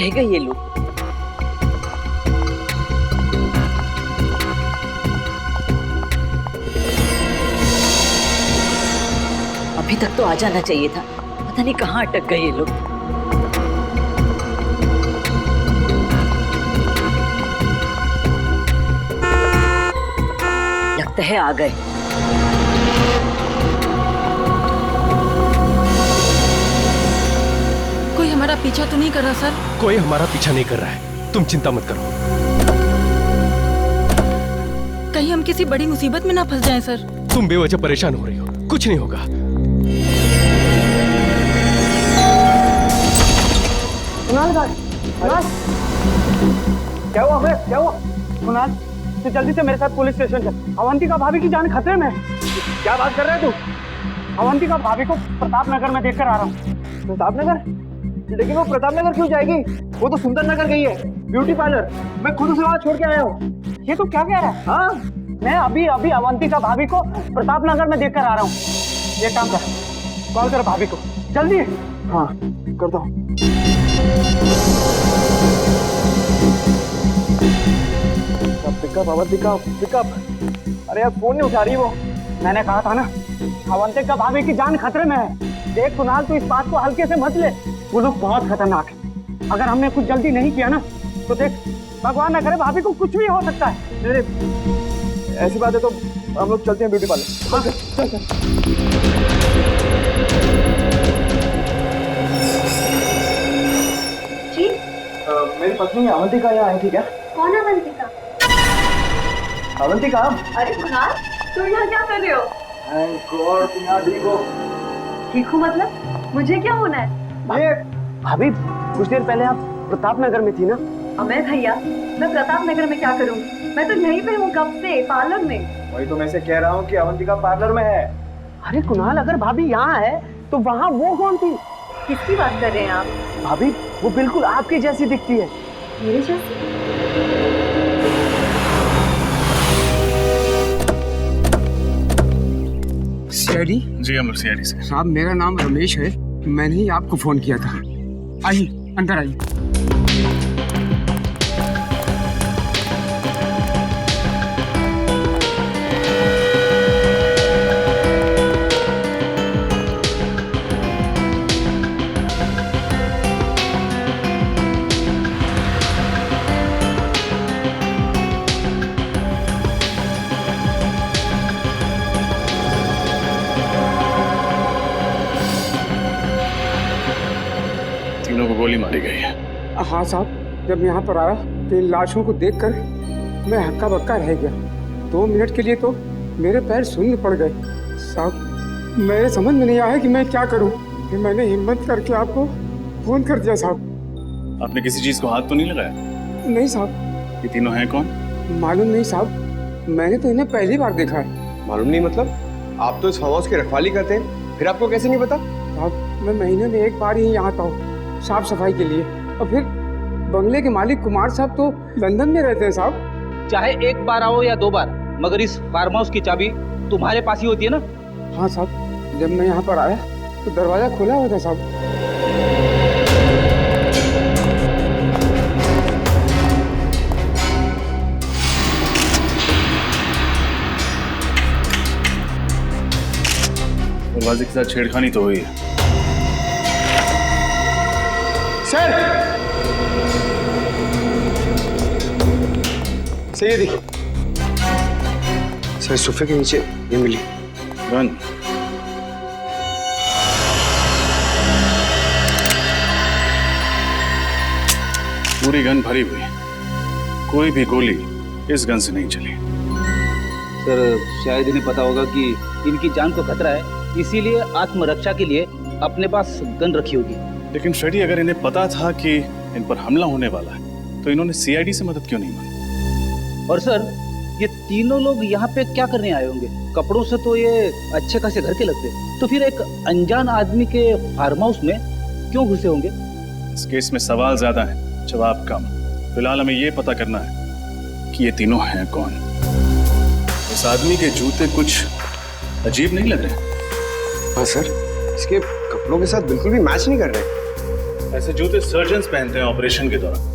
रह गए ये लोग? अभी तक तो आ जाना चाहिए था, पता नहीं कहाँ अटक गए ये लोग। लगता है आ गए। कोई हमारा पीछा तो नहीं कर रहा सर? कोई हमारा पीछा नहीं कर रहा है, तुम चिंता मत करो। कहीं हम किसी बड़ी मुसीबत में ना फंस जाएं सर। तुम बेवजह परेशान हो रही हो, कुछ नहीं होगा। कुणाल, क्या हुआ बे? क्या हुआ? कुणाल, तू जल्दी से मेरे साथ पुलिस स्टेशन चल। अवंतिका भाभी की जान खतरे में है। क्या बात कर रहे है तू? अवंतिका भाभी को प्रताप नगर में देखकर आ रहा हूँ। प्रताप नगर? लेकिन वो प्रताप नगर क्यों जाएगी? वो तो सुंदर नगर गई है, ब्यूटी पार्लर। मैं खुद उसे वहाँ छोड़ के आया हूँ। ये तो क्या कह रहा है? हाँ, मैं अभी अभी अवंतिका भाभी को प्रताप नगर में देखकर आ रहा हूँ। ये काम कर, कॉल कर भाभी को जल्दी। हाँ, करता हूँ। Pickup Avantika, pickup. अरे यार, फोन नहीं उठा रही वो। मैंने कहा था ना, अवंतिका भाभी की जान खतरे में है। देख कुणाल, तू इस बात को हल्के से मत ले। वो लोग बहुत खतरनाक है। अगर हमने कुछ जल्दी नहीं किया ना, तो देख, भगवान ना करे, भाभी को कुछ भी हो सकता है। ऐसी बात है तो हम लोग चलते हैं ब्यूटी पार्लर। हाँ, चल चल। जी? मेरी पत्नी अवंतिका यहाँ आई थी क्या? कौन अवंतिका? अवंतिका? अरे कुणाल, तुम यहाँ क्या कर रहे हो? थैंक गॉड तुम यहाँ ठीक हो। ठीक हूँ मतलब? मुझे क्या होना है? ये भाभी, कुछ देर पहले आप प्रताप नगर में थी ना? अमय भैया, मैं प्रताप नगर में क्या करूँगी? मैं तो यहीं पे हूँ कब से, पार्लर में। वही तो मैं से कह रहा हूँ कि अवंतिका पार्लर में है। अरे कुणाल, अगर भाभी यहाँ है तो वहाँ वो कौन थी? किसकी बात कर रहे हैं आप? भाभी, वो बिल्कुल आपकी जैसी दिखती है। मेरे जैसी? सीआईडी? जी हम लोग सीआईडी से। साहब, मेरा नाम रमेश है, मैंने ही आपको फोन किया था। आइए, अंदर आइए। तीनों को गोली मारी गई है। हाँ साहब, जब यहाँ पर आया तो इन लाशों को देखकर मैं हक्का बक्का रह गया। 2 मिनट के लिए तो मेरे पैर शून्य पड़ गए। साहब, मेरे समझ में नहीं आया कि मैं क्या करूँ। फिर मैंने हिम्मत करके आपको फोन कर दिया साहब। आपने किसी चीज को हाथ तो नहीं लगाया? नहीं साहब। ये तीनों हैं कौन? मालूम नहीं साहब, मैंने तो इन्हें पहली बार देखा है। मालूम नहीं मतलब? आप तो इस फार्म हाउस की रखवाली करते हैं, फिर आपको कैसे नहीं पता? साहब, मैं महीने में एक बार ही यहाँ आता हूँ साफ सफाई के लिए, और फिर बंगले के मालिक कुमार साहब तो लंदन में रहते हैं साहब। चाहे एक बार आओ या 2 बार, मगर इस फार्म हाउस की चाबी तुम्हारे पास ही होती है ना? हाँ साहब, जब मैं यहाँ पर आया तो दरवाजा खुला हुआ था साहब। दरवाजे के साथ छेड़खानी तो हुई है। सर, ये देखिए सर, सोफे के नीचे ये मिली गन। पूरी गन भरी हुई, कोई भी गोली इस गन से नहीं चली। सर, शायद इन्हें पता होगा कि इनकी जान को खतरा है, इसीलिए आत्मरक्षा के लिए अपने पास गन रखी होगी। लेकिन फ्रेडी, अगर इन्हें पता था कि इन पर हमला होने वाला है तो इन्होंने सीआईडी से मदद क्यों नहीं मांगी? और सर, ये तीनों लोग यहाँ पे क्या करने आए होंगे? कपड़ों से तो ये अच्छे खासे घर के लगते, तो फिर एक अनजान आदमी के फार्म हाउस में क्यों घुसे होंगे? इस केस में सवाल ज्यादा है, जवाब कम। फिलहाल हमें ये पता करना है कि ये तीनों हैं कौन। इस आदमी के जूते कुछ अजीब नहीं लग रहे? हाँ सर, इसके कपड़ों के साथ बिल्कुल भी मैच नहीं कर रहे। ऐसे जूते सर्जन्स पहनते हैं ऑपरेशन के दौरान।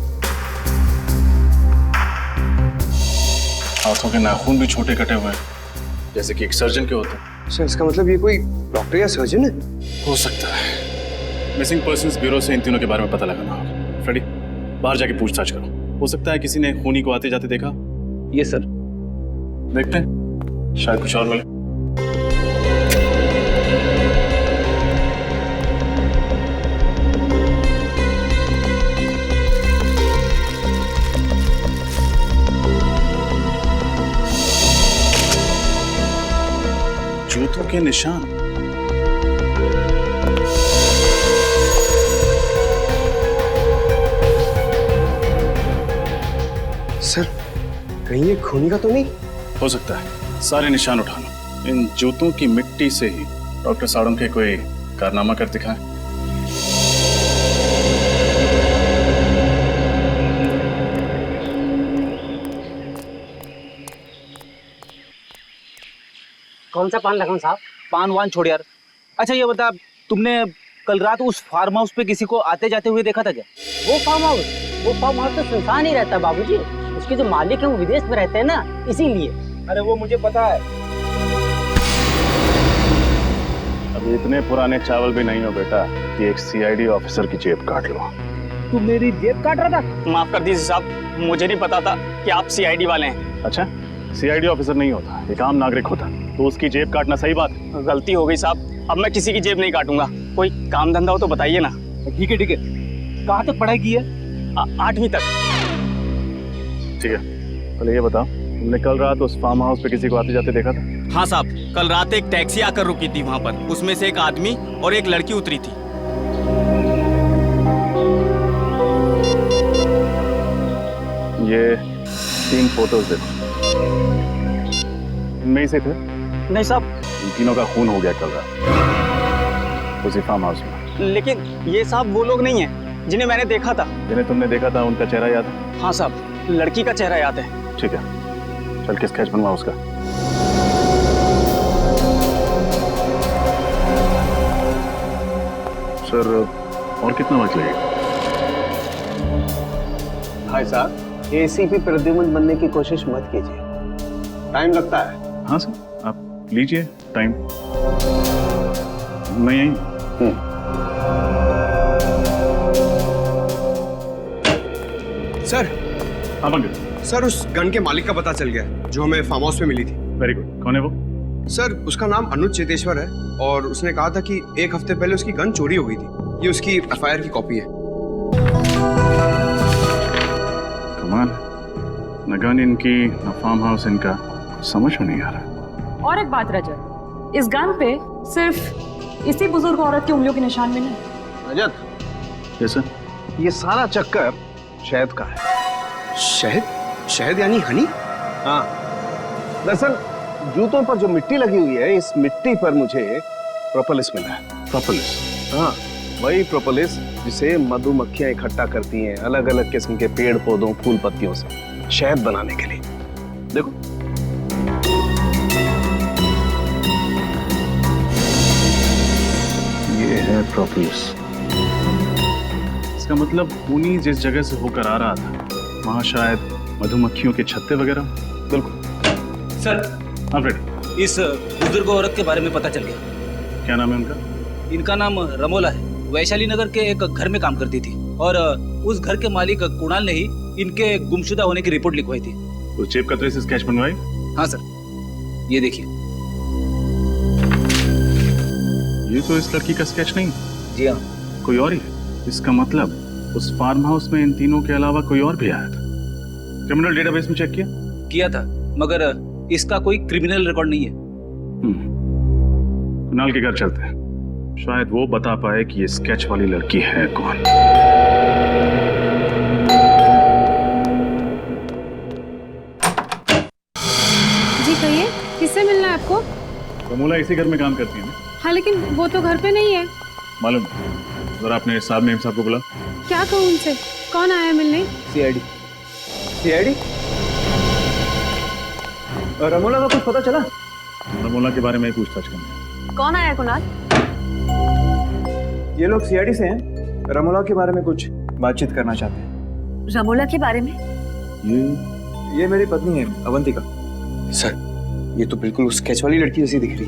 हाथों के नाखून भी छोटे कटे हुए हैं, जैसे कि एक सर्जन के होते हैं। सर इसका मतलब ये कोई डॉक्टर या सर्जन है? हो सकता है। मिसिंग पर्सन्स ब्यूरो से इन तीनों के बारे में पता लगाना होगा। फ्रेडी, बाहर जाके पूछताछ करो। हो सकता है किसी ने खूनी को आते जाते देखा। ये सर। देखते हैं, शायद कुछ और मिले। जूतों के निशान। सर कहीं ये खूनी का तो नहीं? हो सकता है। सारे निशान उठा लो। इन जूतों की मिट्टी से ही डॉक्टर साड़म के कोई कारनामा कर दिखाएं। कौन सा पान लगाऊं साहब? पान वान छोड़ यार। अच्छा ये बता, तुमने कल रात उस फार्म हाउस पे किसी को आते जाते हुए देखा था क्या? वो फार्म हाउस तो सुनसान ही रहता बाबूजी। उसके जो मालिक है वो विदेश में रहते हैं ना, इसीलिए। अरे वो मुझे पता है। अभी इतने पुराने चावल भी नहीं हो बेटा कि एक सीआईडी ऑफिसर की जेब काट लो। तू मेरी जेब काट रहा था? माफ कर दीजिए साहब, मुझे नहीं पता था कि आप सीआईडी वाले हैं। अच्छा, सीआईडी ऑफिसर नहीं होता, एक आम नागरिक होता, तो उसकी जेब काटना सही बात है? गलती हो गई साहब, अब मैं किसी की जेब नहीं काटूंगा। कोई काम धंधा हो तो बताइए ना। ठीक है ठीक है। कहाँ तक पढ़ाई की है? 8वीं तक। ठीक है, पहले ये बताओ, तुमने कल रात उस फार्म हाउस पे किसी को आते जाते देखा था? हाँ साहब, कल रात एक टैक्सी आकर रुकी थी वहाँ पर। उसमें से एक आदमी और एक लड़की उतरी थी। ये 3 फोटोज देखो, इनमें से थे? नहीं साहब। इन तीनों का खून हो गया कल रात उसी फार्म हाउस में। लेकिन ये साहब वो लोग नहीं है जिन्हें मैंने देखा था। जिन्हें तुमने देखा था उनका चेहरा याद है? हाँ साहब, लड़की का चेहरा याद है। ठीक है, चल के स्केच बनवा उसका। सर और कितना वक्त लगेगा? भाई साहब एसीपी प्रद्युमन बनने की कोशिश मत कीजिए, टाइम लगता है। हाँ सर, आप लीजिए टाइम। मैं यहीं। सर। हाँ पंकज। सर उस गन के मालिक का पता चल गया, जो हमें फार्म हाउस में मिली थी। Very good. कौन है वो? सर उसका नाम अनुज चेतेश्वर है और उसने कहा था कि 1 हफ्ते पहले उसकी गन चोरी हो गई थी। ये उसकी एफआईआर की कॉपी है। कमाल, न गन इनकी न फार्म हाउस इनका, समझ में नहीं आ रहा। और एक बात रजत, इस गन पे सिर्फ इसी बुजुर्ग औरत की उंगलियों के निशान मिले। रजत, यस सर। ये सारा चक्कर शहद का है। शहद? शहद यानी हनी? हाँ, दरअसल जूतों पर जो मिट्टी लगी हुई है, इस मिट्टी पर मुझे प्रोपोलिस मिला है। प्रोपोलिस? हाँ, वही प्रोपोलिस जिसे मधुमक्खियां इकट्ठा करती हैं अलग अलग किस्म के पेड़ पौधों फूल पत्तियों से शहद बनाने के लिए। देखो, ये है प्रोपोलिस। इसका मतलब खूनी जिस जगह से होकर आ रहा था वहां शायद मधुमक्खियों के छत्ते वगैरह। बिल्कुल सर। हाँ फ्रेडी, इस बुजुर्ग औरत के बारे में पता चल गया। क्या नाम है उनका? इनका नाम रमोला है। वैशाली नगर के एक घर में काम करती थी और उस घर के मालिक कुणाल ने ही इनके गुमशुदा होने की रिपोर्ट लिखवाई थी। उस जेब कतरे से स्केच बनवाई? हाँ सर, ये देखिए। ये तो इस लड़की का स्केच नहीं। जी हाँ, कोई और ही है। इसका मतलब उस फार्म हाउस में इन तीनों के अलावा कोई और भी आया था। क्रिमिनल डेटाबेस में चेक किया था, मगर इसका कोई क्रिमिनल रिकॉर्ड नहीं है। कुणाल के घर चलते हैं, शायद वो बता पाए कि ये स्केच वाली लड़की है कौन। जी कहिए, किससे मिलना है आपको? रमोला इसी घर में काम करती है ना? हाँ लेकिन वो तो घर पे नहीं है। मालूम, जरा आपने साहब मेम साहब को बुला। क्या कहूँ उनसे? कौन आया मिलने? सीआईडी। सीआईडी? रमोला का कुछ पता चला? रमोला के बारे में पूछताछ करनी है। कौन आया कुणाल? ये लोग सीआईडी से हैं। रमोला के बारे में कुछ बातचीत करना चाहते हैं। रमोला के बारे में? ये मेरी पत्नी है अवंतिका। सर, ये तो बिल्कुल उस स्केच वाली लड़की जैसी दिख रही।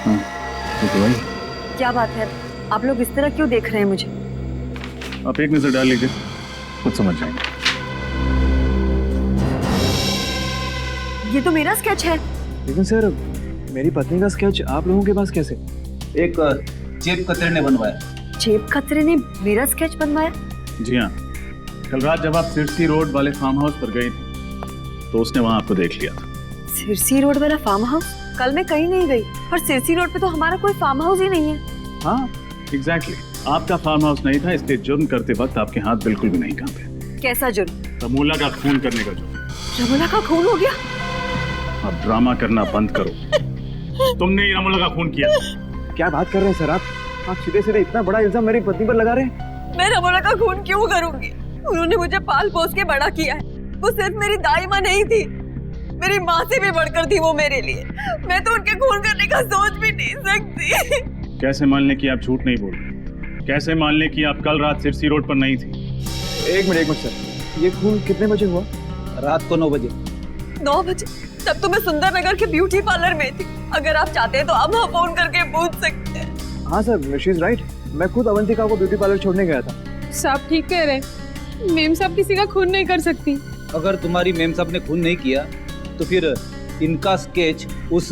हाँ, ये तो वही। क्या बात है, आप लोग इस तरह क्यों देख रहे हैं मुझे? आप एक नजर डाल लीजिए, खुद समझ जाएंगे। ये तो मेरा स्केच है। लेकिन सर, मेरी पत्नी का स्केच आप लोगों के पास कैसे? एक जेब कतरे ने बनवाया। जेब खतरे ने मेरा स्केच बनवाया? जी हाँ, कल रात जब आप सिरसी रोड वाले फार्म हाउस पर गई थी तो उसने वहां आपको देख लिया था। सिरसी रोड वाला फार्म हाउस? कल मैं कहीं नहीं गई और सिरसी रोड पे तो हमारा कोई फार्म हाउस ही नहीं है। हाँ, एग्जैक्टली। आपका फार्म हाउस नहीं था, इसलिए जुर्म करते वक्त आपके हाथ बिल्कुल भी नहीं कांपे। कैसा जुर्म? रमोला का खून करने का जुर्म। रमोला का खून हो गया? अब ड्रामा करना बंद करो। तुमने ही रमोला का खून किया। क्या बात कर रहे हैं सर आप सीधे सीधे इतना बड़ा इल्जाम मेरी पत्नी पर लगा रहे हैं। मैं रमोला का खून क्यों करूंगी? उन्होंने मुझे पाल पोस के बड़ा किया है। वो सिर्फ मेरी दाई माँ नहीं थी, मेरी माँ से भी बढ़कर थी वो मेरे लिए। मैं तो उनके खून करने का सोच भी नहीं सकती। कैसे मान लें कि आप झूठ नहीं बोल रहे? कैसे मान लें कि आप कल रात सिरसी रोड पर नहीं थी? एक मिनट सर, ये खून कितने बजे हुआ? रात को 9 बजे। 9 बजे? तब तो मैं सुंदर नगर के ब्यूटी पार्लर में थी। अगर आप चाहते हैं तो आप वहाँ फोन करके पूछ सकते हैं। हाँ सर, शी इज राइट। मैं खुद अवंतिका को ब्यूटी पार्लर छोड़ने गया था। साहब ठीक कह रहे हैं, मेम साहब किसी का खून नहीं कर सकती। अगर तुम्हारी मेम साहब ने खून नहीं किया तो फिर इनका स्केच उस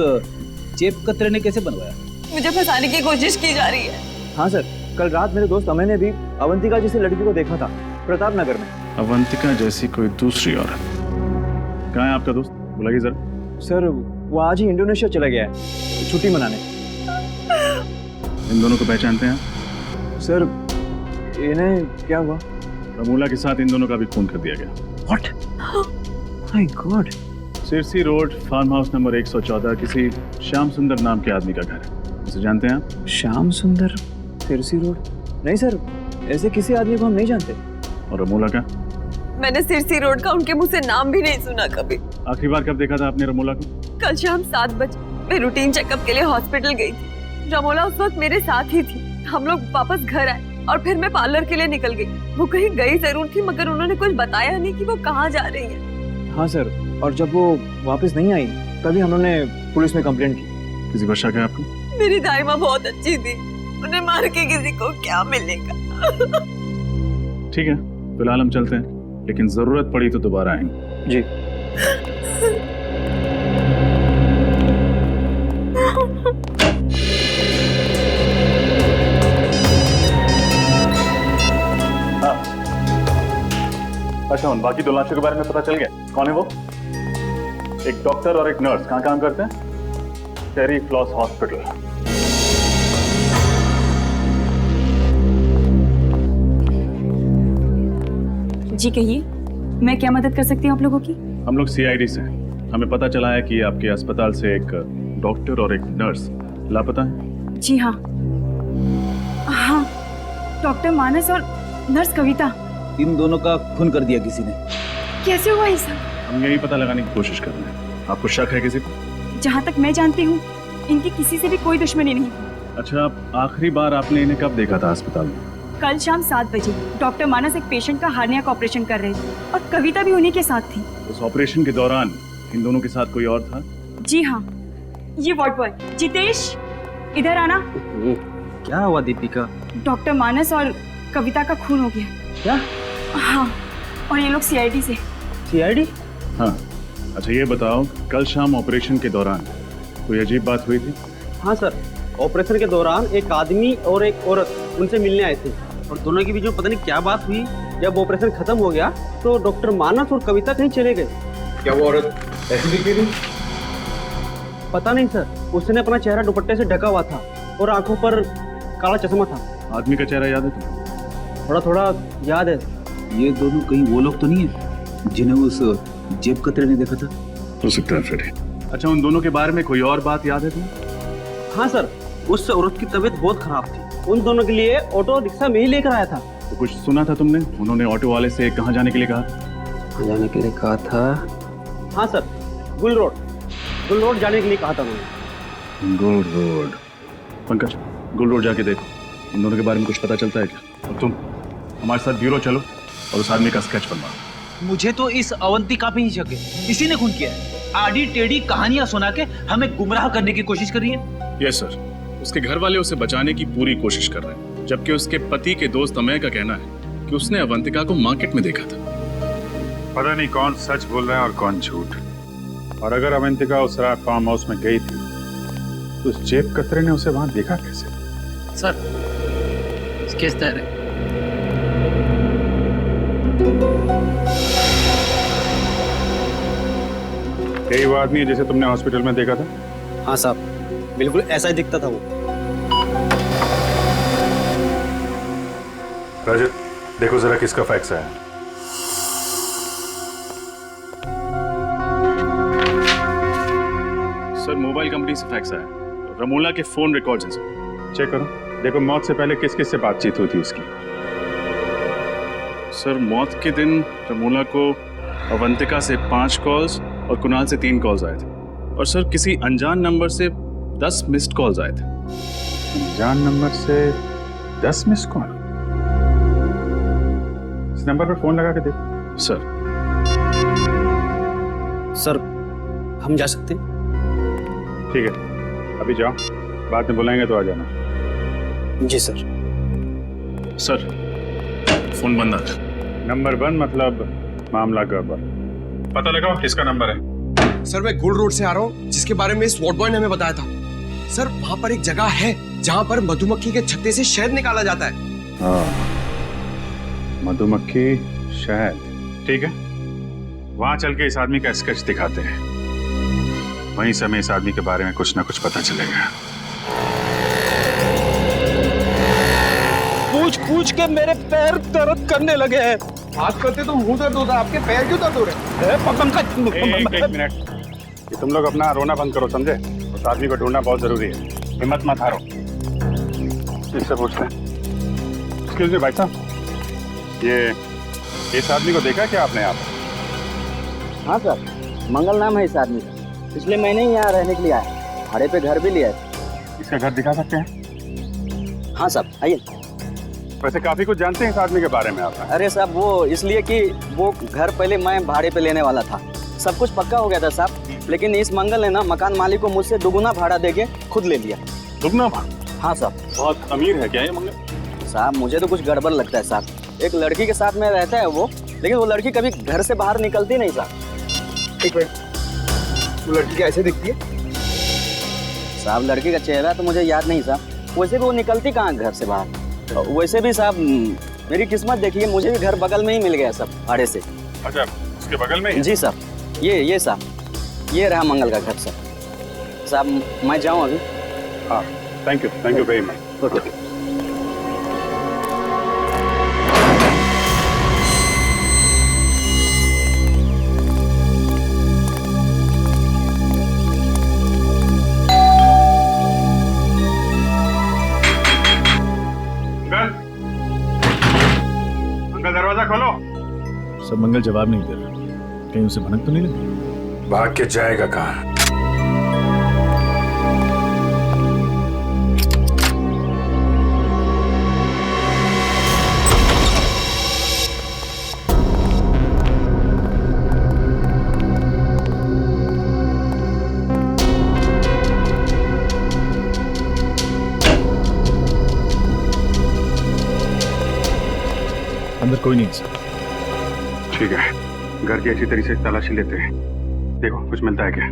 जेब कतरे ने कैसे बनवाया? मुझे फंसाने की कोशिश की जा रही है। हाँ सर, कल रात मेरे दोस्त अमय ने भी अवंतिका जैसी लड़की को देखा था प्रताप नगर में। अवंतिका जैसी कोई दूसरी औरत? कहाँ है आपका दोस्त? बुलाइए जरा। सर, वो आज ही इंडोनेशिया चला गया है छुट्टी मनाने। इन दोनों को पहचानते हैं? सर, इन्हें क्या हुआ? रमोला के साथ इन दोनों का भी खून कर दिया गया। What? My God! Sirsi road farm house number 114 किसी श्याम सुंदर नाम के आदमी का घर है। उसे जानते हैं आप? श्याम सुंदर, सिरसी रोड? नहीं सर, ऐसे किसी आदमी को हम नहीं जानते। और रमोला का? मैंने सिरसी रोड का उनके मुंह से नाम भी नहीं सुना कभी। आखिरी बार कब देखा था आपने रमोला को? कल शाम 7 बजे मैं रूटीन चेकअप के लिए हॉस्पिटल गई थी। रमोला उस वक्त मेरे साथ ही थी। हम लोग वापस घर आए और फिर मैं पार्लर के लिए निकल गई। वो कहीं गई जरूर थी मगर उन्होंने कुछ बताया नहीं कि वो कहाँ जा रही है। हाँ सर, और जब वो वापस नहीं आई तभी हमने पुलिस में कंप्लेंट की। किसी पर शक है आपको? मेरी दाई माँ बहुत अच्छी थी, उन्हें मार के किसी को क्या मिलेगा। ठीक है, फिलहाल हम चलते हैं, लेकिन जरूरत पड़ी तो दोबारा आएंगे। जी। अच्छा, उन बाकी 2 लाशों के बारे में पता चल गया? कौन है वो? एक डॉक्टर और एक नर्स। कहाँ काम करते हैं? टेरी फ्लॉस हॉस्पिटल। जी कहिए, मैं क्या मदद कर सकती हूँ आप लोगों की? हम लोग CID से हैं। हमें पता चला है कि आपके अस्पताल से एक डॉक्टर और एक नर्स लापता है। जी हाँ। हाँ, डॉक्टर मानस और नर्स कविता। इन दोनों का खून कर दिया किसी ने। कैसे हुआ ये सब? हम यही पता लगाने की कोशिश कर रहे हैं। आपको शक है किसी को? जहाँ तक मैं जानती हूँ इनकी किसी से भी कोई दुश्मनी नहीं। अच्छा, आखिरी बार आपने इन्हें कब देखा था अस्पताल में? कल शाम 7 बजे डॉक्टर मानस एक पेशेंट का हार्निया का ऑपरेशन कर रहे थे और कविता भी उन्हीं के साथ थी। उस ऑपरेशन के दौरान इन दोनों के साथ कोई और था? जी हाँ, ये वार्ड बॉय जितेश, इधर आना। क्या हुआ दीपिका? डॉक्टर मानस और कविता का खून हो गया। क्या? हाँ, और ये लोग CID से। CID? हाँ। अच्छा, ये बताओ, कल शाम ऑपरेशन के दौरान कोई अजीब बात हुई थी? हाँ सर, ऑपरेशन के दौरान एक आदमी और एक औरत उनसे मिलने आए थे और दोनों के बीच में पता नहीं क्या बात हुई। जब ऑपरेशन खत्म हो गया तो डॉक्टर मानस और कविता कहीं चले गए। क्या वो औरत ऐसी दिखती थी? पता नहीं सर, उसने अपना चेहरा दुपट्टे से ढका हुआ था और आंखों पर काला चश्मा था। आदमी का चेहरा याद है तुम्हें? थोड़ा थोड़ा याद है। ये दोनों कहीं वो लोग तो नहीं है जिन्हें उस जेब कतरे ने देखा था? हो सकता है फ्रेडी। अच्छा, उन दोनों के बारे में कोई और बात याद है तुम्हें? हाँ सर, उस औरत की तबीयत बहुत खराब थी। उन दोनों के लिए ऑटो रिक्शा में ही लेकर आया था। तो कुछ सुना था तुमने? उन्होंने ऑटो वाले से कहाँ जाने के लिए कहा? कहाँ जाने के लिए कहा था? हाँ सर, गुल रोड जाने के लिए कहा था उन्होंने। गुल रोड। पंकज, गुल रोड जाके देखो, इन दोनों के बारे में कुछ पता चलता है क्या? और तुम हमारे साथ ब्यूरो चलो और उस आदमी का स्केच बनवाओ। मुझे तो इस अवंतिका पे ही शक है, इसी ने खून किया है। आड़ी टेढ़ी कहानियां सुना के हमें गुमराह करने की कोशिश कर रही है। यस सर, उसके घर वाले उसे बचाने की पूरी कोशिश कर रहे हैं, जबकि उसके पति के दोस्त अमय का कहना है कि उसने अवंतिका को मार्केट में देखा था। पता नहीं कौन सच बोल रहा है और कौन झूठ। और अगर अवंतिका उस रात फार्म हाउस में गई थी तो उस जेब कतरे ने उसे वहां देखा कैसे? सर स्केच तैयार है। यही वो आदमी है जिसे तुमने हॉस्पिटल में देखा था? हाँ साहब, बिल्कुल ऐसा ही दिखता था वो। रजत, देखो जरा किसका फैक्स है। सर मोबाइल कंपनी से फैक्स आया, रमोला के फोन रिकॉर्ड्स हैं सर। चेक करो, देखो मौत से पहले किस किस से बातचीत हुई थी उसकी। सर मौत के दिन रमोला को अवंतिका से 5 कॉल्स और कुणाल से 3 कॉल्स आए थे, और सर किसी अनजान नंबर से 10 मिस्ड कॉल्स आए थे। अनजान नंबर से 10 मिस कॉल? इस नंबर पर फोन लगा के देखो। सर हम जा सकते हैं? ठीक है, अभी जाओ, बाद में बुलाएंगे तो आ जाना। जी सर। सर फोन बंद आ था। नंबर बंद मतलब मामला गड़बड़। पता लगाओ किसका नंबर है। सर मैं गुल रोड से आ रहा हूँ, जिसके बारे में स्वॉट बॉय ने हमें बताया था। सर वहाँ पर एक जगह है जहाँ पर मधुमक्खी के छत्ते से शहद निकाला जाता है। हाँ, मधुमक्खी शहद, ठीक है। वहां चल के इस आदमी का स्केच दिखाते हैं, वहीं से हमें इस आदमी के बारे में कुछ ना कुछ पता चलेगा। पूछ पूछ के मेरे पैर दर्द करने लगे हैं। बात करते तो मुंह दर्द होता है, आपके पैर क्यों दर्द हो रहे हैं? एक मिनट, ये तुम लोग अपना रोना बंद करो, समझे? उस आदमी को ढूंढना बहुत जरूरी है, हिम्मत मत हारो। इससे पूछते हैं। एक्सक्यूज मी भाई साहब, ये इस आदमी को देखा क्या आपने? आप? हाँ सर, मंगल नाम है इस आदमी का। पिछले महीने ही यहाँ रहने के लिए आया, भाड़े पे घर भी लिया है। इसका घर दिखा सकते हैं? हाँ साहब, आइए। वैसे काफी कुछ जानते हैं इस आदमी के बारे में आप? अरे साहब, वो इसलिए कि वो घर पहले मैं भाड़े पे लेने वाला था, सब कुछ पक्का हो गया था साहब, लेकिन इस मंगल ने ना मकान मालिक को मुझसे दुगुना भाड़ा देके खुद ले लिया। दुगुना भाड़ा? हाँ साहब। बहुत अमीर है क्या ये मंगल? साहब मुझे तो कुछ गड़बड़ लगता है साहब। एक लड़की के साथ में रहता है वो, लेकिन वो लड़की कभी घर से बाहर निकलती नहीं साहब। एक मिनट, वो लड़की कैसे दिखती है? साहब लड़की का चेहरा तो मुझे याद नहीं साहब, वैसे भी वो निकलती कहाँ घर से बाहर। वैसे भी साहब मेरी किस्मत देखिए, मुझे भी घर बगल में ही मिल गया सब भाड़े से। अच्छा, उसके बगल में? जी साहब, ये साहब, ये रहा मंगल का घर सर। साहब मैं जाऊँ अभी? हाँ, thank you very much. Okay. Uncle दरवाजा खोलो। सब मंगल जवाब नहीं दे रहा, कहीं उसे भनक तो नहीं लगी? भाग के जाएगा कहाँ? अंदर कोई नहीं सर। ठीक है, घर की अच्छी तरीके से तलाशी लेते हैं, देखो कुछ मिलता है क्या।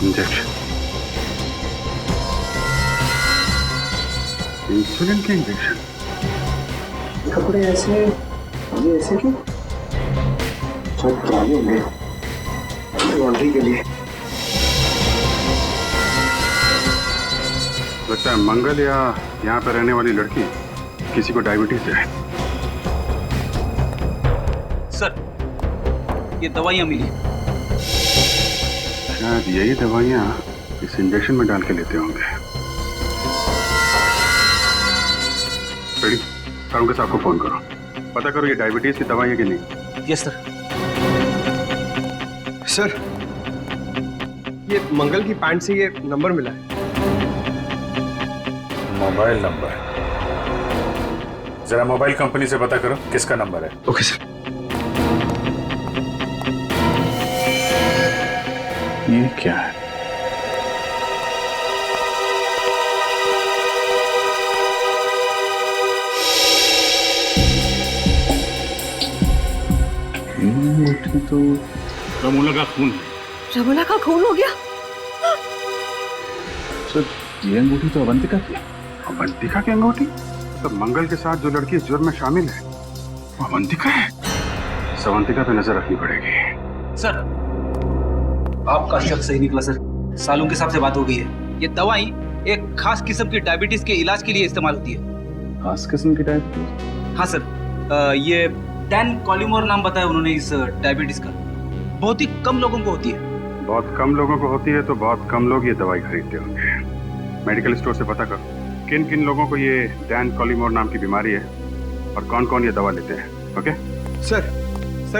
इंजेक्शन, इंसुलिन के इंजेक्शन। कपड़े ऐसे, ये ऐसे क्यों? शायद पुराने होंगे, लॉन्ड्री के लिए। लगता है मंगल या यहाँ पर रहने वाली लड़की किसी को डायबिटीज है। सर, ये दवाइयाँ मिली। शायद यही दवाइयाँ इस इंजेक्शन में डाल के लेते होंगे। रेडी, साहब साहब को फोन करो, पता करो ये डायबिटीज की दवाई है कि नहीं। Yes sir. सर, ये मंगल की पैंट से ये नंबर मिला है। मोबाइल नंबर, जरा मोबाइल कंपनी से पता करो किसका नंबर है। Okay sir. ये क्या है? तो रमोला का खून है। रमोला का खून हो गया? सर, ये अंगूठी तो अवंतिका की। अवंतिका की अंगूठी? तो मंगल के साथ जो लड़की इस जुर्म में शामिल है वो अवंतिका है। इस अवंतिका पे नजर रखनी पड़ेगी। सर, आपका शक सही निकला सर। सालों के हिसाब से बात हो गई है। ये दवाई एक खास किस्म की डायबिटीज के इलाज के लिए इस्तेमाल होती है। खास किस्म की डायबिटीज? हाँ सर, ये डैन कॉलिमोर नाम बताया उन्होंने इस डायबिटीज का। बहुत ही कम लोगों को होती है। बहुत कम लोगों को होती है तो बहुत कम लोग ये दवाई खरीदते होंगे। मेडिकल स्टोर से पता करो किन किन लोगों को ये डैन कॉलिमोर नाम की बीमारी है और कौन कौन ये दवा लेते हैं। ओके सर,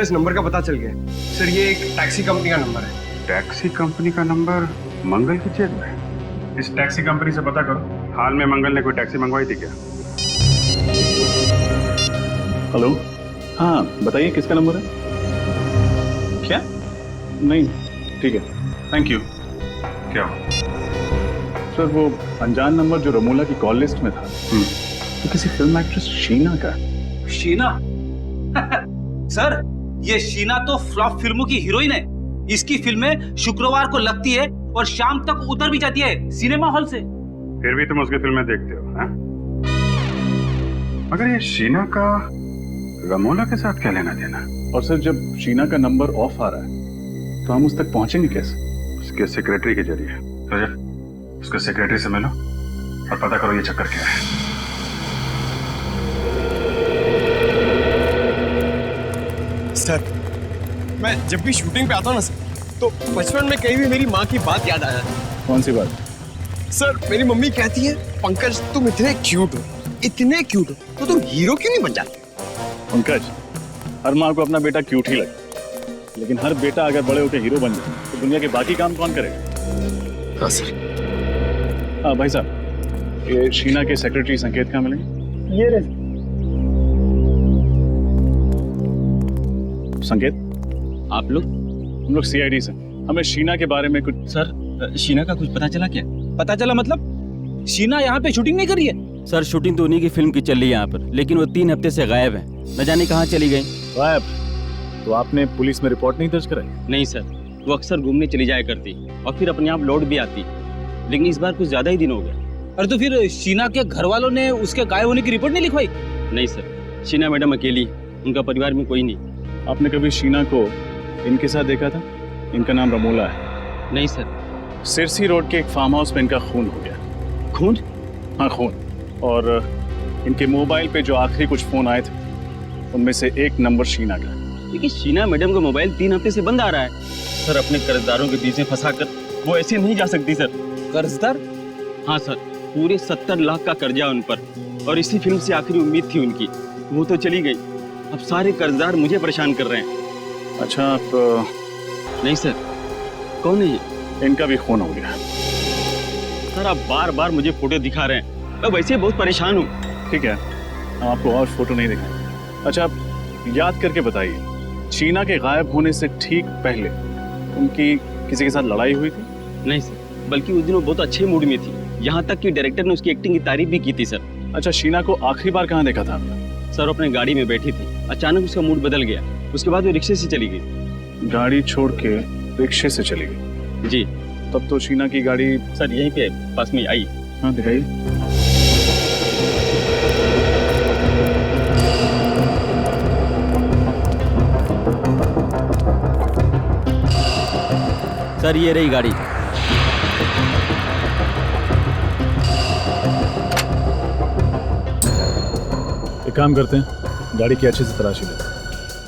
इस नंबर का पता चल गया। सर, ये एक टैक्सी कंपनी का नंबर है। टैक्सी कंपनी का नंबर मंगल की जेब में? इस टैक्सी कंपनी से पता करो हाल में मंगल ने कोई टैक्सी मंगवाई थी क्या? हेलो, हाँ बताइए किसका नंबर है? क्या? नहीं, ठीक है, थैंक यू। क्या हुआ? सर, वो अनजान नंबर जो रमोला की कॉल लिस्ट में था तो किसी फिल्म एक्ट्रेस शीना का। शीना? सर, ये शीना तो फ्लॉप फिल्मों की हीरोइन है। इसकी फिल्में शुक्रवार को लगती है और शाम तक उतर भी जाती है सिनेमा हॉल से। फिर भी तुम उसकी फिल्में देखते हो, हैं? मगर ये शीना का रमोला के साथ क्या लेना देना? और सर, जब शीना का नंबर ऑफ आ रहा है तो हम उस तक पहुंचेंगे कैसे? उसके सेक्रेटरी के जरिए। तो जब उसके सेक्रेटरी से मिलो और पता करो ये चक्कर क्या है। सर, मैं जब भी शूटिंग पे आता हूँ ना सर, तो बचपन में कहीं भी मेरी माँ की बात याद आ जाती है। कौन सी बात? सर, मेरी मम्मी कहती है, पंकज तुम इतने क्यूट हो, इतने क्यूट हो, तो तुम हीरो क्यों नहीं बन जाते? पंकज, हर माँ को अपना बेटा क्यूट ही लगता है, लेकिन हर बेटा अगर बड़े होकर हीरो बन जाए तो दुनिया के बाकी काम कौन करेगा? हाँ सर। हाँ भाई साहब, ये शीना के सेक्रेटरी संकेत कहाँ मिलेंगे? ये रहे। संकेत, आप लोग? हम लोग सीआईडी से। हमें शीना के बारे में कुछ। सर, शीना का कुछ पता चला क्या? पता चला मतलब? शीना यहाँ पे शूटिंग नहीं कर रही है? सर, शूटिंग तो उन्हीं की फिल्म की चल रही है यहाँ पर, लेकिन वो 3 हफ्ते से गायब है। न जाने कहाँ चली गई। गायब? तो आपने पुलिस में रिपोर्ट नहीं दर्ज कराई? नहीं सर, वो अक्सर घूमने चली जाया करती और फिर अपने आप लौट भी आती, लेकिन इस बार कुछ ज्यादा ही दिन हो गया। अरे तो फिर शीना के घर वालों ने उसके गायब होने की रिपोर्ट नहीं लिखवाई? नहीं सर, शीना मैडम अकेली, उनका परिवार में कोई नहीं। आपने कभी शीना को इनके साथ देखा था? इनका नाम रमोला है। नहीं सर। सिरसी रोड के एक फार्म हाउस में इनका खून हो गया। खून? हाँ, खून। और इनके मोबाइल पे जो आखिरी कुछ फोन आए थे उनमें से एक नंबर शीना का। लेकिन शीना मैडम का मोबाइल 3 हफ्ते से बंद आ रहा है। सर, अपने कर्जदारों के बीच में फंसाकर वो ऐसे नहीं जा सकती सर। कर्जदार? हाँ सर, पूरे 70 लाख का कर्जा उन पर, और इसी फिल्म से आखिरी उम्मीद थी उनकी, वो तो चली गई। अब सारे कर्जदार मुझे परेशान कर रहे हैं। अच्छा, आप? नहीं सर। कौन है ये? इनका भी खून हो गया। सर, आप बार बार मुझे फोटो दिखा रहे हैं, मैं वैसे बहुत परेशान हूँ। ठीक है, हम आपको और फोटो नहीं दिखाएंगे। अच्छा, आप याद करके बताइए, शीना के गायब होने से ठीक पहले उनकी किसी के साथ लड़ाई हुई थी? नहीं सर, बल्कि उस दिन वो बहुत अच्छे मूड में थी, यहाँ तक कि डायरेक्टर ने उसकी एक्टिंग की तारीफ भी की थी सर। अच्छा, शीना को आखिरी बार कहाँ देखा था आपने? सर, अपने गाड़ी में बैठी थी, अचानक उसका मूड बदल गया, उसके बाद वो रिक्शे से चली गई। गाड़ी छोड़ के रिक्शे से चली गई? जी। तब तो शीना की गाड़ी सर यहीं पे पास में आई। हाँ, दिखाइए। सर, ये रही गाड़ी। एक काम करते हैं, गाड़ी की अच्छे से तलाशी लेते हैं,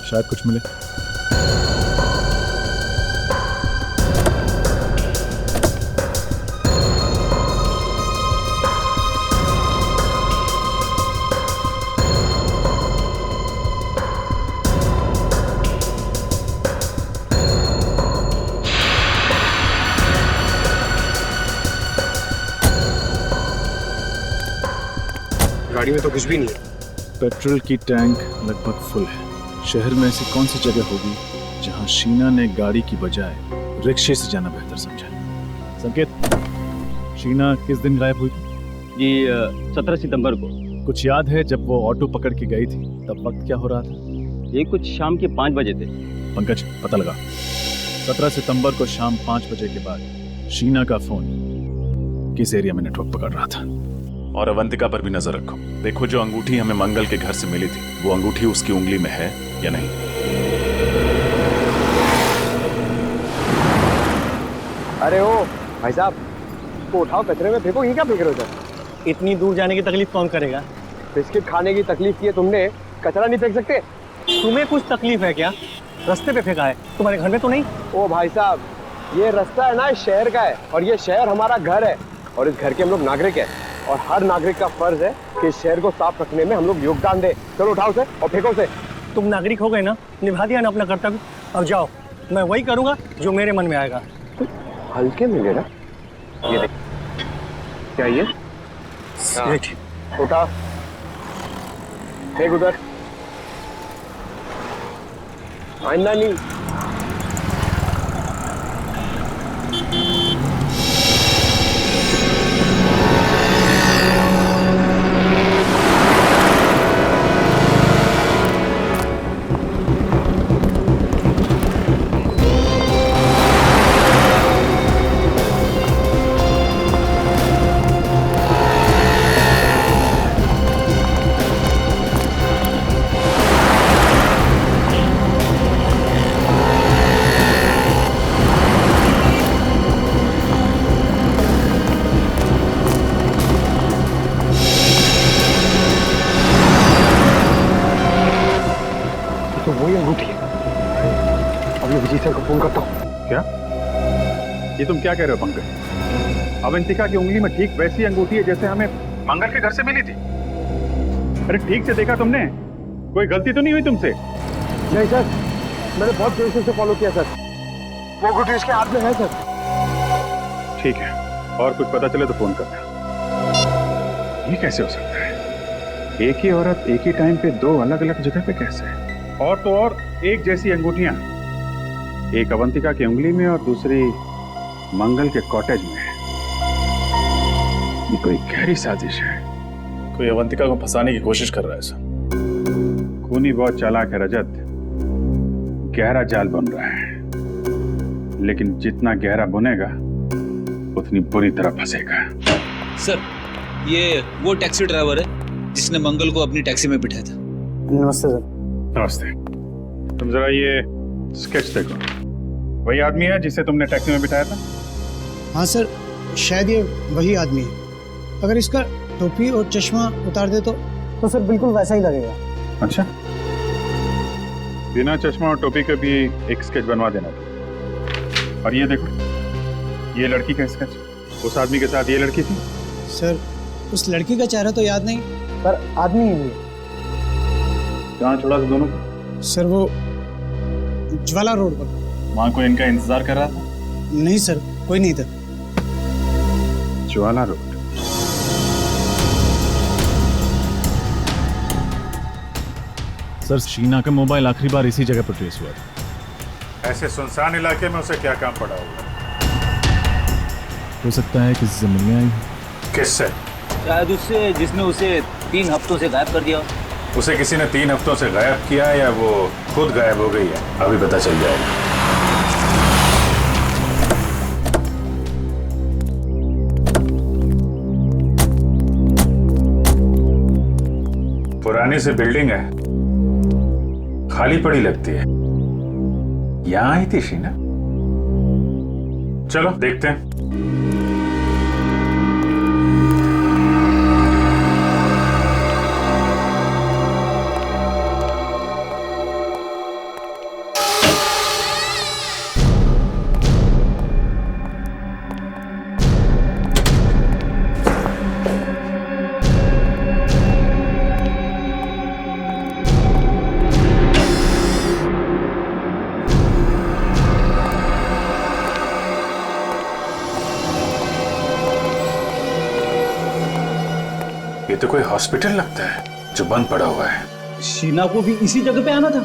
शायद कुछ मिले। गाड़ी में तो कुछ भी नहीं है। पेट्रोल की टैंक लगभग फुल है। शहर में ऐसी कौन सी जगह होगी जहां शीना ने गाड़ी की बजाय रिक्शे से जाना बेहतर समझा? संकेत, शीना किस दिन गायब हुई? जी 17 सितंबर को। कुछ याद है जब वो ऑटो पकड़ के गई थी तब वक्त क्या हो रहा था? ये कुछ शाम के 5 बजे थे। पंकज, पता लगा। 17 सितंबर को शाम 5 बजे के बाद शीना का फोन किस एरिया में नेटवर्क पकड़ रहा था? और अवंतिका पर भी नजर रखो। देखो जो अंगूठी हमें मंगल के घर से मिली थी, वो अंगूठी उसकी उंगली में है या नहीं। अरे ओ भाई साहब, तो उठाओ, कचरे में फेंको। ये क्या फेंक रहे हो सर? इतनी दूर जाने की तकलीफ कौन करेगा? बिस्किट खाने की तकलीफ की है तुमने, कचरा नहीं फेंक सकते? तुम्हें कुछ तकलीफ है क्या? रास्ते पे फेंका है, तुम्हारे घर में तो नहीं? ओ भाई साहब, ये रास्ता है ना इस शहर का है, और ये शहर हमारा घर है, और इस घर के हम लोग नागरिक हैं, और हर नागरिक का फर्ज है कि इस शहर को साफ रखने में हम लोग योगदान दें। चलो उठाओ से और फेंको से। तुम नागरिक हो गए ना, निभा दिया ना अपना कर्तव्य। अब जाओ, मैं वही करूंगा जो मेरे मन में आएगा। हल्के में लेना। ये देख, क्या ये? उठा, फेंक उधर। आइंदा नहीं। तो वही अंगूठी है। अभी विजय सर को फोन करता हूँ। क्या? ये तुम क्या कह रहे हो पंकज? अवंतिका की उंगली में ठीक वैसी अंगूठी है जैसे हमें मंगल के घर से मिली थी। अरे ठीक से देखा तुमने? कोई गलती तो नहीं हुई तुमसे? नहीं सर, मैंने बहुत देर से फॉलो किया सर। वो अंगूठी इसके हाथ में है सर। ठीक है, और कुछ पता चले तो फोन करना। ये कैसे हो सकता है? एक ही औरत एक ही टाइम पे दो अलग अलग जगह पे कैसे? और तो और एक जैसी अंगूठियां, एक अवंतिका की उंगली में और दूसरी मंगल के कॉटेज में। ये कोई गहरी साजिश है। कोई अवंतिका को फंसाने की कोशिश कर रहा है सर। खूनी बहुत चालाक है रजत, गहरा जाल बन रहा है, लेकिन जितना गहरा बुनेगा उतनी बुरी तरह फंसेगा। सर, ये वो टैक्सी ड्राइवर है जिसने मंगल को अपनी टैक्सी में बिठाया था। नमस्ते सर। नमस्ते। तुम जरा ये स्केच देखो, वही आदमी है जिसे तुमने टैक्सी में बिठाया था? हाँ सर, शायद ये वही आदमी है। अगर इसका टोपी और चश्मा उतार दे तो सर बिल्कुल वैसा ही लगेगा। अच्छा, बिना चश्मा और टोपी के भी एक स्केच बनवा देना। और ये देखो, ये लड़की का स्केच। उस आदमी के साथ ये लड़की थी? सर, उस लड़की का चेहरा तो याद नहीं, पर आदमी ही है। कहाँ छोड़ा था दोनों को? सर वो ज्वाला रोड पर। वहाँ कोई इनका इंतजार कर रहा था? नहीं सर, कोई नहीं था। ज्वाला रोड। सर, शीना का मोबाइल आखिरी बार इसी जगह पर ट्रेस हुआ था। ऐसे सुनसान इलाके में उसे क्या काम पड़ा होगा? हो सकता है किसी से मिलने आई। किससे? शायद उससे जिसने उसे 3 हफ्तों से गायब कर दिया। उसे किसी ने 3 हफ्तों से गायब किया या वो खुद गायब हो गई है? अभी पता चल जाएगा। पुरानी सी बिल्डिंग है, खाली पड़ी लगती है। यहां आई थी शीना? चलो देखते हैं। ये तो कोई हॉस्पिटल लगता है जो बंद पड़ा हुआ है। शीना को भी इसी जगह पे आना था।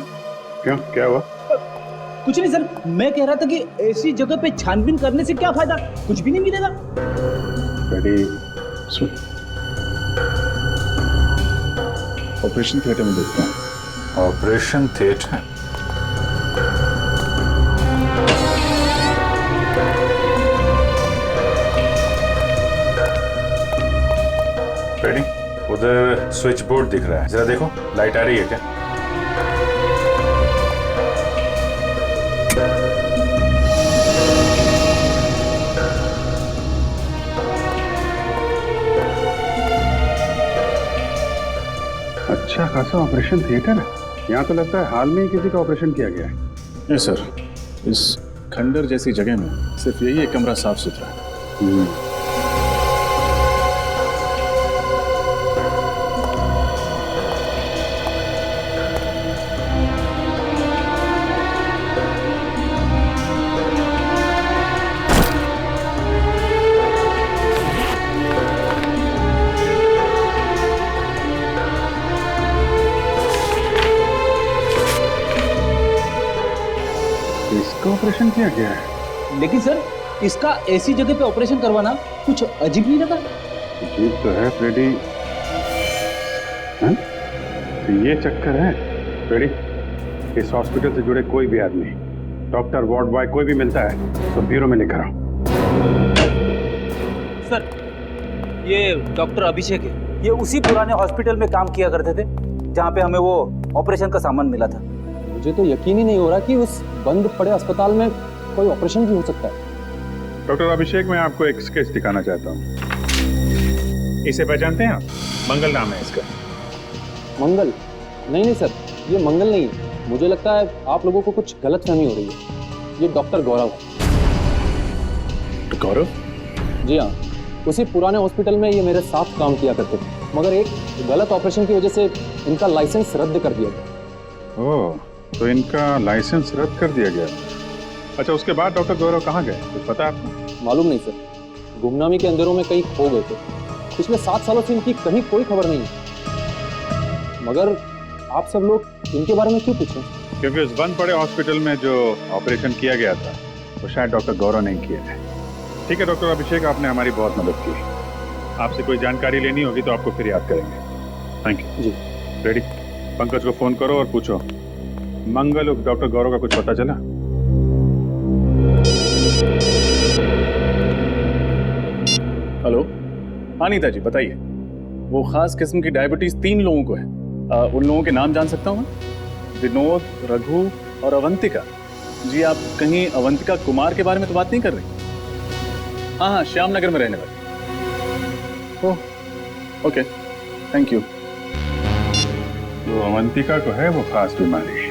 क्यों, क्या हुआ? कुछ नहीं सर, मैं कह रहा था कि ऐसी जगह पे छानबीन करने से क्या फायदा, कुछ भी नहीं मिलेगा। सुन, ऑपरेशन थिएटर में देखता हूँ। Operation theatre? रेडी? उधर स्विच बोर्ड दिख रहा है, जरा देखो लाइट आ रही है क्या? अच्छा खासा ऑपरेशन थिएटर है यहाँ, तो लगता है हाल में ही किसी का ऑपरेशन किया गया है। यस सर, इस खंडर जैसी जगह में सिर्फ यही एक कमरा साफ सुथरा है। इसका ऑपरेशन किया गया है। लेकिन सर, इसका ऐसी जगह पे ऑपरेशन करवाना कुछ अजीब नहीं लगा? अजीब तो है फ्रेडी। हाँ? तो ये चक्कर है फ्रेडी, इस हॉस्पिटल से जुड़े कोई भी आदमी, डॉक्टर, वार्ड बॉय, कोई भी मिलता है तो ब्यूरो में लेकर आओ। सर, ये डॉक्टर अभिषेक है, ये उसी पुराने हॉस्पिटल में काम किया करते थे जहाँ पे हमें वो ऑपरेशन का सामान मिला था। मुझे तो यकीन ही नहीं हो रहा कि उस बंद पड़े अस्पताल में कोई ऑपरेशन भी हो सकता है। डॉक्टर अभिषेक, मैं आपको एक स्केच दिखाना चाहता हूँ। इसे पहचानते हैं आप? मंगल नाम है इसका। मंगल? नहीं सर, ये मंगल नहीं है। मुझे लगता है आप लोगों को कुछ गलतफहमी हो रही है। ये डॉक्टर गौरव है। गौरव? जी हाँ, उसी पुराने हॉस्पिटल में ये मेरे साथ काम किया करते थे, मगर एक गलत ऑपरेशन की वजह से इनका लाइसेंस रद्द कर दिया गया। ओह, तो इनका लाइसेंस रद्द कर दिया गया। अच्छा, उसके बाद डॉक्टर गौरव कहाँ गए, कुछ पता है आपको? मालूम नहीं सर, गुमनामी के अंधेरों में कहीं खो गए थे। पिछले 7 सालों से इनकी कहीं कोई खबर नहीं है। मगर आप सब लोग इनके बारे में क्यों पूछें? क्योंकि उस बंद पड़े हॉस्पिटल में जो ऑपरेशन किया गया था वो शायद डॉक्टर गौरव नहीं किया है। ठीक है डॉक्टर अभिषेक, आपने हमारी बहुत मदद की। आपसे कोई जानकारी लेनी होगी तो आपको फिर याद करेंगे। Thank you ji. Ready? Pankaj को फोन करो और पूछो मंगल उर्फ डॉक्टर गौरव का कुछ पता चला? हेलो, हाँ नीता जी बताइए। वो खास किस्म की डायबिटीज 3 लोगों को है। उन लोगों के नाम जान सकता हूँ? विनोद, रघु और अवंतिका। जी, आप कहीं अवंतिका कुमार के बारे में तो बात नहीं कर रही? हाँ हाँ, श्याम नगर में रहने वाले। Oh okay, thank you. तो अवंतिका को है वो खास बीमारी?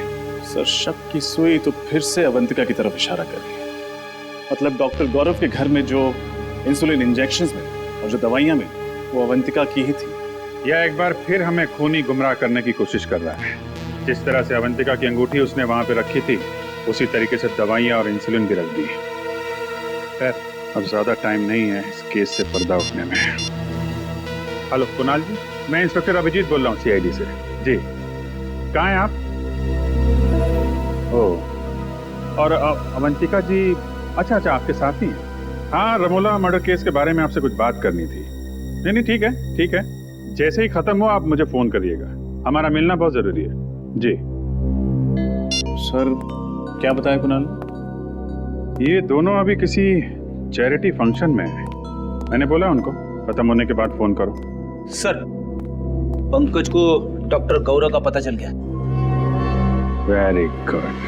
सर, शक की सुई तो फिर से अवंतिका की तरफ इशारा कर रही है। मतलब डॉक्टर गौरव के घर में जो इंसुलिन इंजेक्शंस में और जो दवाइयां में, वो अवंतिका की ही थी। यह एक बार फिर हमें खूनी गुमराह करने की कोशिश कर रहा है। जिस तरह से अवंतिका की अंगूठी उसने वहां पे रखी थी, उसी तरीके से दवाइयां और इंसुलिन भी रख दी। खैर, अब ज्यादा टाइम नहीं है इस केस से पर्दा उठने में। हेलो कुणाल जी, मैं इंस्पेक्टर अभिजीत बोल रहा हूँ CID से। जी, कहाँ हैं आप? ओह, और अवंतिका जी, अच्छा आपके साथ ही हैं? हाँ, रमोला मर्डर केस के बारे में आपसे कुछ बात करनी थी। नहीं ठीक है, ठीक है, जैसे ही खत्म हो आप मुझे फोन करिएगा, हमारा मिलना बहुत जरूरी है। जी सर, क्या बताया कुणाल? ये दोनों अभी किसी चैरिटी फंक्शन में है। मैंने बोला उनको खत्म होने के बाद फोन करो। सर, पंकज को डॉक्टर गौरव का पता चल गया। Very good.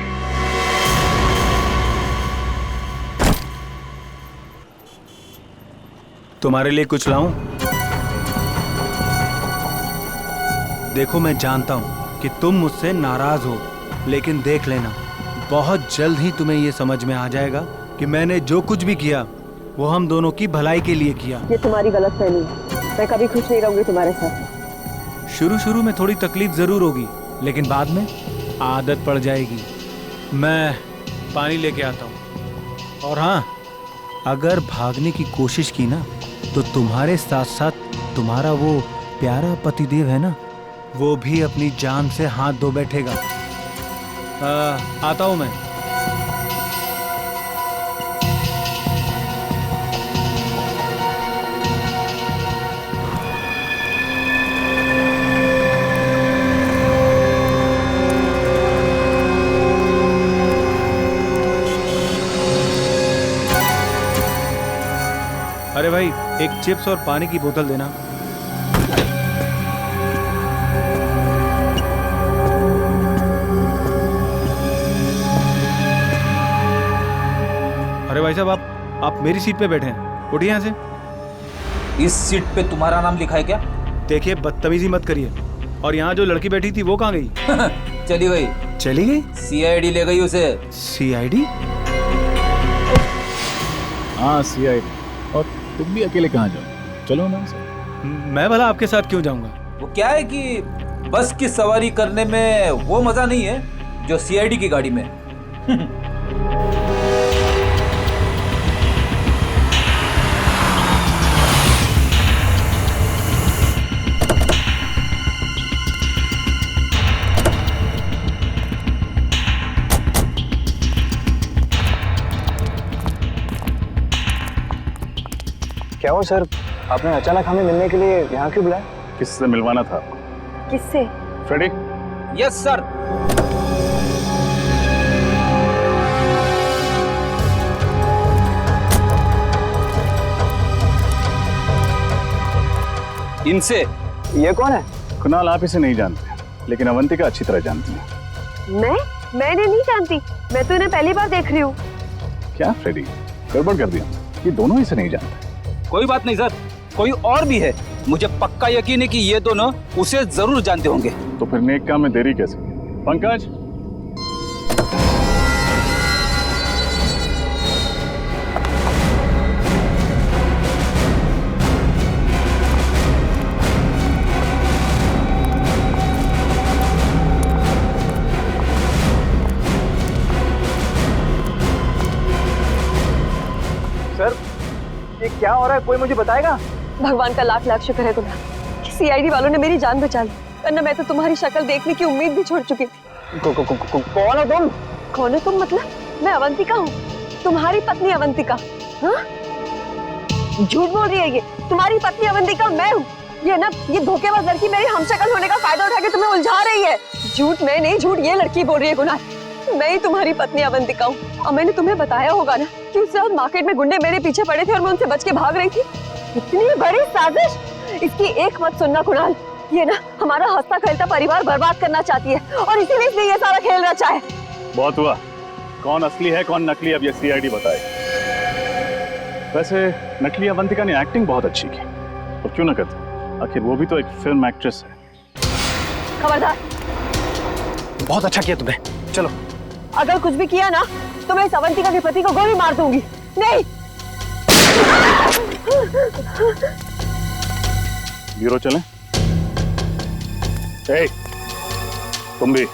तुम्हारे लिए कुछ लाऊं? देखो, मैं जानता हूं कि तुम मुझसे नाराज हो, लेकिन देख लेना, बहुत जल्द ही तुम्हें यह समझ में आ जाएगा कि मैंने जो कुछ भी किया वो हम दोनों की भलाई के लिए किया। ये तुम्हारी गलतफहमी है। मैं कभी खुश नहीं रहूंगी तुम्हारे साथ। शुरू में थोड़ी तकलीफ जरूर होगी, लेकिन बाद में आदत पड़ जाएगी। मैं पानी लेके आता हूँ। और हाँ, अगर भागने की कोशिश की ना, तो तुम्हारे साथ साथ तुम्हारा वो प्यारा पतिदेव है ना, वो भी अपनी जान से हाथ धो बैठेगा। आता हूं मैं। अरे भाई, एक चिप्स और पानी की बोतल देना। अरे भाई साहब, आप मेरी सीट पे बैठे हैं, उठिए यहाँ से। इस सीट पे तुम्हारा नाम लिखा है क्या? देखिए, बदतमीजी मत करिए। और यहाँ जो लड़की बैठी थी वो कहाँ गई? चली गई। चली गई? सीआईडी ले गई उसे। सीआईडी? हाँ, सीआईडी। और तुम भी अकेले कहाँ जाओ? चलो ना। मैं भला आपके साथ क्यों जाऊंगा? वो क्या है कि बस की सवारी करने में वो मजा नहीं है जो सीआईडी की गाड़ी में। क्या हो सर, आपने अचानक हमें मिलने के लिए यहाँ क्यों बुलाया? किससे मिलवाना था आपको? किससे? फ्रेडी? Yes sir. इनसे। ये कौन है? कुणाल, आप इसे नहीं जानते, लेकिन अवंतिका अच्छी तरह जानती है। मैंने नहीं जानती, मैं तो इन्हें पहली बार देख रही हूँ। क्या फ्रेडी, गड़बड़ कर दिया? ये दोनों इसे नहीं जानते। कोई बात नहीं सर, कोई और भी है। मुझे पक्का यकीन है कि ये दोनों उसे जरूर जानते होंगे। तो फिर नेक काम में देरी कैसे? पंकज, सर, ये क्या हो रहा है, कोई मुझे बताएगा? भगवान का लाख लाख शुक्र है तुम्हें कि सीआईडी वालों ने मेरी जान बचा ली, वरना मैं तो तुम्हारी शक्ल देखने की उम्मीद भी छोड़ चुकी थी। कौन हो तुम? कौन हो तुम मतलब? मैं अवंतिका हूँ, तुम्हारी पत्नी अवंतिका। हाँ? झूठ बोल रही है ये, तुम्हारी पत्नी अवंतिका मैं हूँ। ये धोखेबाज लड़की मेरी हमशक्ल होने का फायदा उठा के तुम्हें उलझा रही है। झूठ मैं नहीं, झूठ ये लड़की बोल रही है। कुणाल, मैं ही तुम्हारी पत्नी अवंतिका हूँ, और मैंने तुम्हें बताया होगा ना कि उस रात मार्केट में गुंडे मेरे पीछे पड़े थे और मैं उनसे बच के भाग रही थी। इतनी बड़ी साजिश, इसकी एक मत सुनना कुणाल। ये ना हमारा हंसता खेलता परिवार बर्बाद करना चाहती है, और इसीलिए इसने ये सारा खेल रचा है। बहुत हुआ, कौन असली है कौन नकली अब ये सीआईडी बताए। वैसे नकली अवंतिका ने एक्टिंग बहुत अच्छी की, और क्यों ना करती, आखिर वो भी तो एक फिल्म एक्ट्रेस है। खबरदार, बहुत अच्छा किया तुमने, चलो। अगर कुछ भी किया ना तो मैं इस अवंतिका के पति को गोली मार दूंगी। नहीं। ब्यूरो चलें? ए, तुम भी।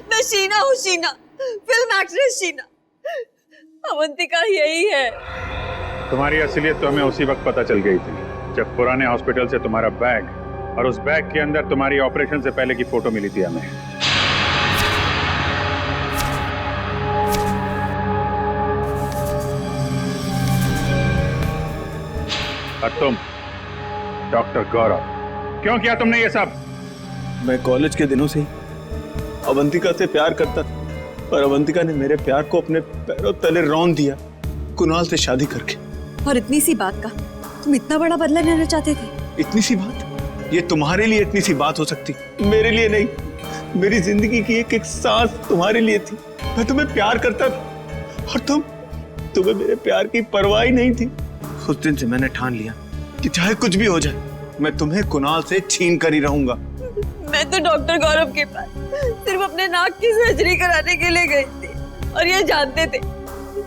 मैं शीना हूँ, शीना, फिल्म एक्ट्रेस शीना। अवंतिका यही है। तुम्हारी असलियत तो हमें उसी वक्त पता चल गई थी जब पुराने हॉस्पिटल से तुम्हारा बैग और उस बैग के अंदर तुम्हारी ऑपरेशन से पहले की फोटो मिली थी हमें। और तुम डॉक्टर गौरव, क्यों किया तुमने ये सब? मैं कॉलेज के दिनों से ही अवंतिका से प्यार करता था, पर अवंतिका ने मेरे प्यार को अपने पैरों तले रौंद दिया, कुणाल से शादी करके। और इतनी सी बात का तुम इतना बड़ा बदला लेना चाहते थे? इतनी सी बात? ये तुम्हारे लिए इतनी सी बात हो सकती, मेरे लिए नहीं। मेरी जिंदगी की एक एक सांस तुम्हारे लिए थी। मैं तुम्हें प्यार करता था, और तुम्हें मेरे प्यार की परवाह ही नहीं थी। उस दिन से मैंने ठान लिया कि चाहे कुछ भी हो जाए, मैं तुम्हें कुणाल से छीन कर ही रहूंगा। मैं तो डॉक्टर गौरव के पास सिर्फ अपने नाक की सर्जरी कराने के लिए गई थी, और ये जानते थे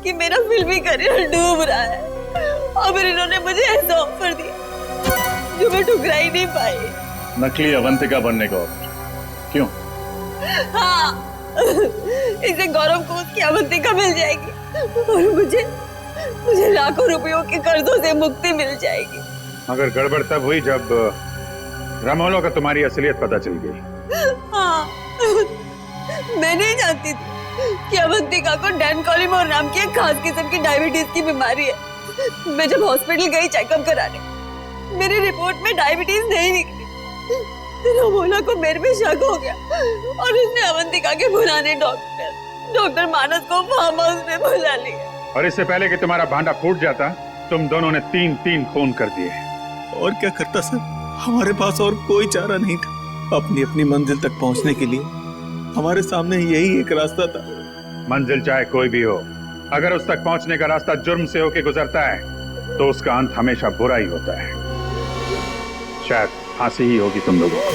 कि मेरा फिल्मी करियर डूब रहा है, और फिर इन्होंने मुझे ऐसा ऑफर दिया जो मैं ठुकरा ही नहीं पाई। नकली अवंतिका बनने का ऑफर? क्यों? हाँ, इससे गौरव को उसकी अवंतिका मिल जाएगी, और मुझे लाखों रुपयों के कर्जों से मुक्ति मिल जाएगी। मगर गड़बड़ तब हुई जब रमोलो का तुम्हारी असलियत पता चल गई। हाँ, मैं नहीं जानती थी कि अवंतिका को डैनकोलिमोर नाम की एक खास किस्म की डायबिटीज की बीमारी है। मैं जब हॉस्पिटल गई चेकअप कराने, मेरी रिपोर्ट में डायबिटीज नहीं निकली। रमोला को मेरे पे शक हो गया और उसने अवंतिका के बुलाने डॉक्टर मानस को फार्म हाउस में बुला लिया। और इससे पहले कि तुम्हारा भांडा फूट जाता, तुम दोनों ने 3 खून कर दिए। और क्या करता सर, हमारे पास और कोई चारा नहीं था। अपनी अपनी मंजिल तक पहुंचने के लिए हमारे सामने यही एक रास्ता था। मंजिल चाहे कोई भी हो, अगर उस तक पहुंचने का रास्ता जुर्म से होके गुजरता है तो उसका अंत हमेशा बुरा ही होता है। शायद फांसी ही होगी तुम लोगों को।